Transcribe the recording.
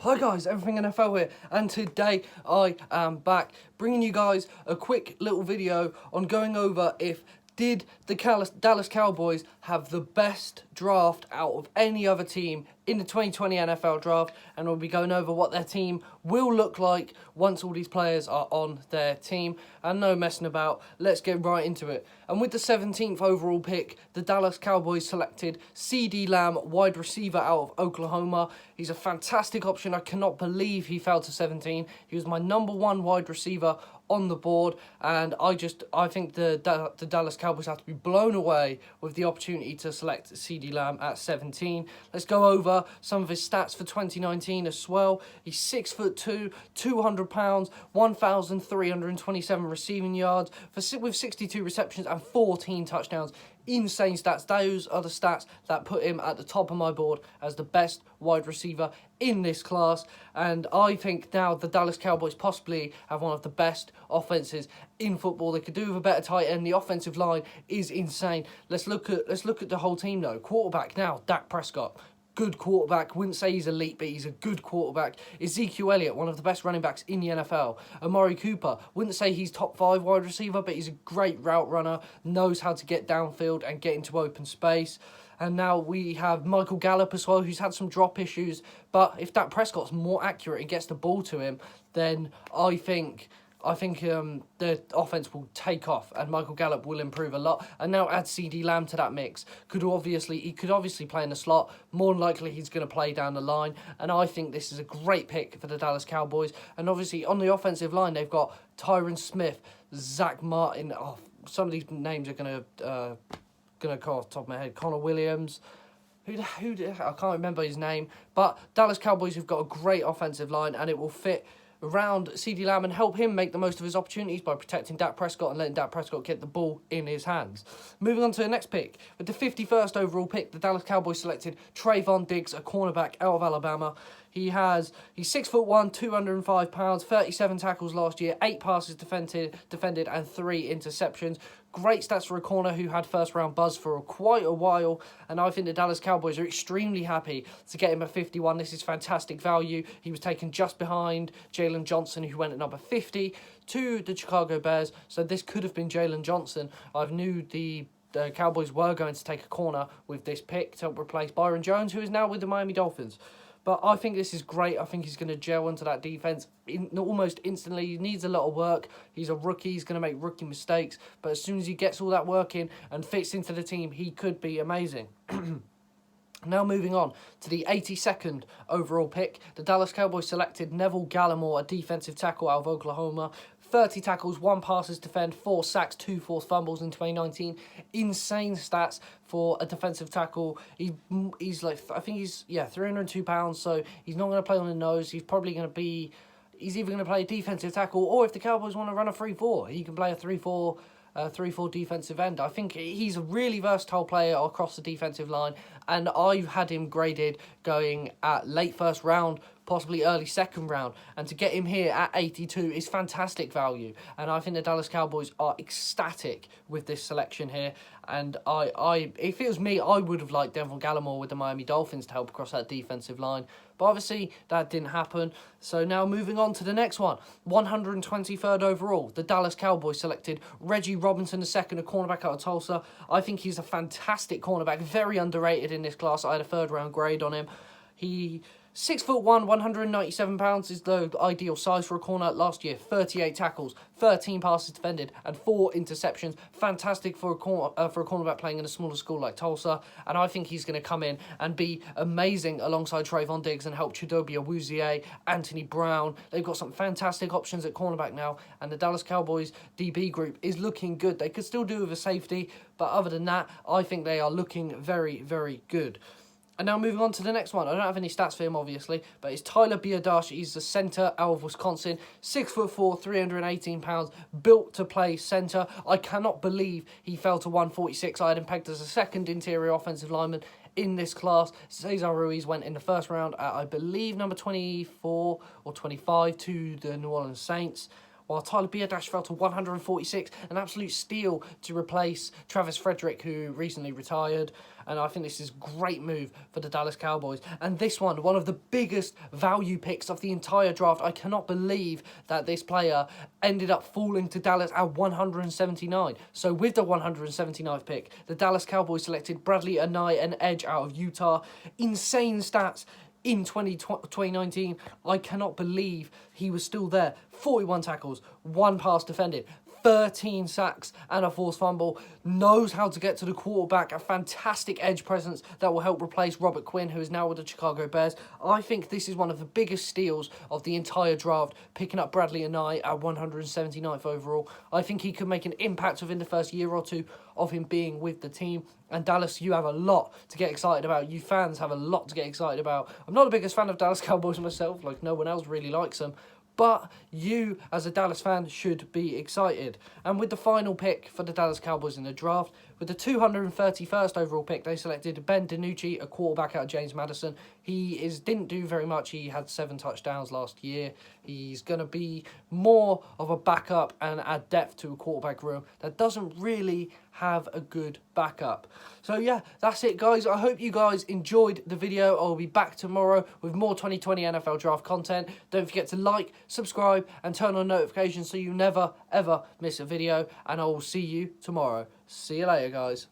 Hi guys, Everything NFL here, and today I am back bringing you guys a quick little video on going over did the Dallas Cowboys have the best draft out of any other team in the 2020 NFL draft, and we'll be going over what their team will look like once all these players are on their team, and no messing about, let's get right into it. And with the 17th overall pick, the Dallas Cowboys selected CeeDee Lamb, wide receiver out of Oklahoma. He's a fantastic option. I cannot believe he fell to 17. He was my #1 wide receiver on the board, and I think the Dallas Cowboys have to be blown away with the opportunity to select CeeDee Lamb at 17. Let's go over some of his stats for 2019 as well. He's 6'2", 200 pounds, 1,327 receiving yards with 62 receptions and 14 touchdowns. Insane stats. Those are the stats that put him at the top of my board as the best wide receiver in this class, and I think now the Dallas Cowboys possibly have one of the best offenses in football. They could do with a better tight end. The offensive line is insane. Let's look at the whole team though. Quarterback now, Dak Prescott. Good quarterback. Wouldn't say he's elite, but he's a good quarterback. Ezekiel Elliott, one of the best running backs in the NFL. Amari Cooper, wouldn't say he's top 5 wide receiver, but he's a great route runner, knows how to get downfield and get into open space. And now we have Michael Gallup as well, who's had some drop issues. But if Dak Prescott's more accurate and gets the ball to him, then I think the offense will take off and Michael Gallup will improve a lot. And now add CeeDee Lamb to that mix. He could obviously play in the slot. More than likely he's going to play down the line. And I think this is a great pick for the Dallas Cowboys. And obviously on the offensive line, they've got Tyron Smith, Zach Martin. Oh, some of these names are going to go off the top of my head. Connor Williams. I can't remember his name. But Dallas Cowboys have got a great offensive line, and it will fit around CeeDee Lamb and help him make the most of his opportunities by protecting Dak Prescott and letting Dak Prescott get the ball in his hands. Moving on to the next pick. With the 51st overall pick, the Dallas Cowboys selected Trey Bonds, a cornerback out of Alabama. He's 6'1", 205 pounds, 37 tackles last year, 8 passes defended and 3 interceptions. Great stats for a corner who had first-round buzz for quite a while, and I think the Dallas Cowboys are extremely happy to get him at 51. This is fantastic value. He was taken just behind Jalen Johnson, who went at number 50 to the Chicago Bears, so this could have been Jalen Johnson. I knew the Cowboys were going to take a corner with this pick to help replace Byron Jones, who is now with the Miami Dolphins. But I think this is great. I think he's going to gel into that defense almost instantly. He needs a lot of work. He's a rookie. He's going to make rookie mistakes. But as soon as he gets all that work in and fits into the team, he could be amazing. Now moving on to the 82nd overall pick, the Dallas Cowboys selected Neville Gallimore, a defensive tackle out of Oklahoma. 30 tackles, 1 passes defend, 4 sacks, 2 forced fumbles in 2019. Insane stats for a defensive tackle. He's like, I think he's 302 pounds, so he's not going to play on the nose. He's either going to play a defensive tackle, or if the Cowboys want to run a 3-4, he can play a 3-4 defensive end. I think he's a really versatile player across the defensive line, and I've had him graded going at late first round, possibly early second round, and to get him here at 82 is fantastic value, and I think the Dallas Cowboys are ecstatic with this selection here. And if it was me, I would have liked Neville Gallimore with the Miami Dolphins to help across that defensive line, but obviously that didn't happen. So now moving on to the next one, 123rd overall, the Dallas Cowboys selected Reggie Robinson II, a cornerback out of Tulsa. I think he's a fantastic cornerback, very underrated in this class. I had a 3rd round grade on him. 6'1", 197 pounds is the ideal size for a corner. Last year, 38 tackles, 13 passes defended, and 4 interceptions. Fantastic for a cornerback playing in a smaller school like Tulsa. And I think he's going to come in and be amazing alongside Trey Bonds and help Chidobe Awuzie, Anthony Brown. They've got some fantastic options at cornerback now, and the Dallas Cowboys DB group is looking good. They could still do with a safety, but other than that, I think they are looking very, very good. And now moving on to the next one. I don't have any stats for him, obviously, but it's Tyler Biadasz. He's the centre out of Wisconsin. 6'4", 318 pounds, built to play centre. I cannot believe he fell to 146. I had him pegged as a 2nd interior offensive lineman in this class. Cesar Ruiz went in the 1st round at, I believe, number 24 or 25 to the New Orleans Saints. while Tyler Bierdash fell to 146, an absolute steal to replace Travis Frederick, who recently retired. And I think this is a great move for the Dallas Cowboys. And this one of the biggest value picks of the entire draft. I cannot believe that this player ended up falling to Dallas at 179. So with the 179th pick, the Dallas Cowboys selected Bradley Anae, an edge out of Utah. Insane stats in 2019. I cannot believe he was still there. 41 tackles, 1 pass defended, 13 sacks and a forced fumble. Knows how to get to the quarterback. A fantastic edge presence that will help replace Robert Quinn, who is now with the Chicago Bears. I think this is one of the biggest steals of the entire draft, picking up Bradley Anae at 179th overall. I think he could make an impact within the first year or two of him being with the team. And Dallas, you have a lot to get excited about. You fans have a lot to get excited about. I'm not the biggest fan of Dallas Cowboys myself, like no one else really likes them. But you, as a Dallas fan, should be excited. And with the final pick for the Dallas Cowboys in the draft, with the 231st overall pick, they selected Ben DiNucci, a quarterback out of James Madison. He didn't do very much. He had 7 touchdowns last year. He's going to be more of a backup and add depth to a quarterback room that doesn't really have a good backup. So yeah, that's it, guys. I hope you guys enjoyed the video. I'll be back tomorrow with more 2020 NFL draft content. Don't forget to like, subscribe, and turn on notifications so you never, ever miss a video. And I will see you tomorrow. See you later, guys.